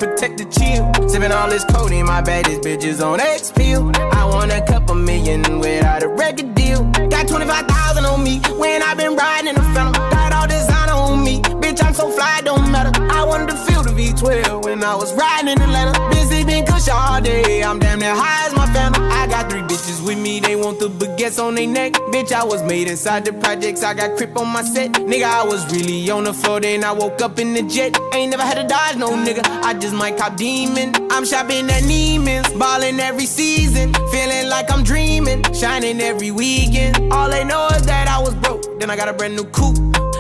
protector chill. Sipping all this codeine, my baddest bitches on X pill. I want a couple million without a record deal. Got 25,000 on me when I been riding in the Phantom. Got all designer on me, bitch, I'm so fly, don't matter. I wanted to feel the V12 when I was riding in Atlanta. Busy been kush all day, I'm damn near high as my Phantom. I got 3 bitches with me, they want the baguettes on their neck. Bitch, I was made inside the projects, I got crip on my set. Nigga, I was really on the floor, then I woke up in the jet. Ain't never had to dodge no nigga, I just might cop demon. I'm shopping at Neiman's, ballin' every season. Feeling like I'm dreaming, shining every weekend. All they know is that I was broke, then I got a brand new coupe.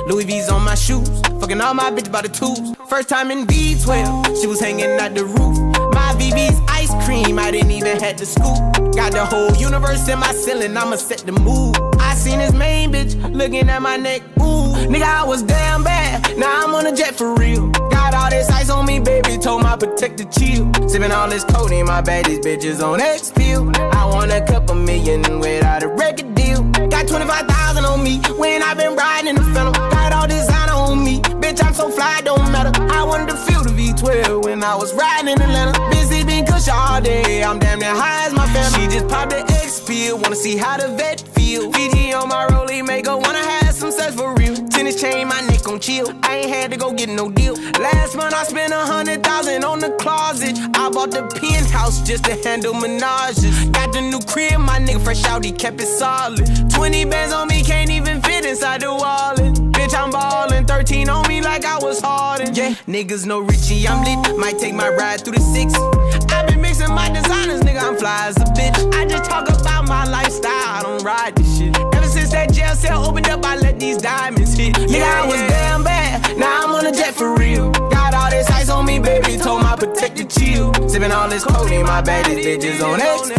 Louis V's on my shoes, fucking all my bitch by the tubes. First time in V12, she was hanging out the roof. My VV's ice cream, I didn't even have to scoop. Got the whole universe in my ceiling, I'ma set the mood. I seen this main bitch looking at my neck, ooh. Nigga, I was damn bad, now I'm on a jet for real. Got all this ice on me, baby, told my protector chill. Sipping all this codeine, my baddest bitches on X pill. I want a couple million without a record deal. Got 25,000 on me when I been riding in the Phantom. Got all designer on me, bitch, I'm so fly, don't matter. I wanted to feel the V12 when I was riding in Atlanta. Busy been kush all day, I'm damn near high as my Phantom. She just popped the X pill, wanna see how the vet feel. Fiji on my rollie, make her wanna have some sex for real. Tennis chain, my neck on chill, I ain't had to go get no deal. Last month I spent 100,000 on the closet. I bought the penthouse just to handle menages. Got the new crib, my nigga fresh out, he kept it solid. 20 bands on me, can't even fit inside the wallet. Bitch, I'm ballin', 13 on me like I was Harden. Yeah, niggas know Richie, I'm lit, might take my ride through the 6. I been mixing my designers, nigga, I'm fly as a bitch. I just talk about my lifestyle, I don't ride this shit. Ever since that jail cell opened up, I let these diamonds hit. Yeah, I was damn bad, now I'm on a jet for real. Got all this ice on me, baby, told my protector chill. Sipping all this codeine, my baddest bitches on X.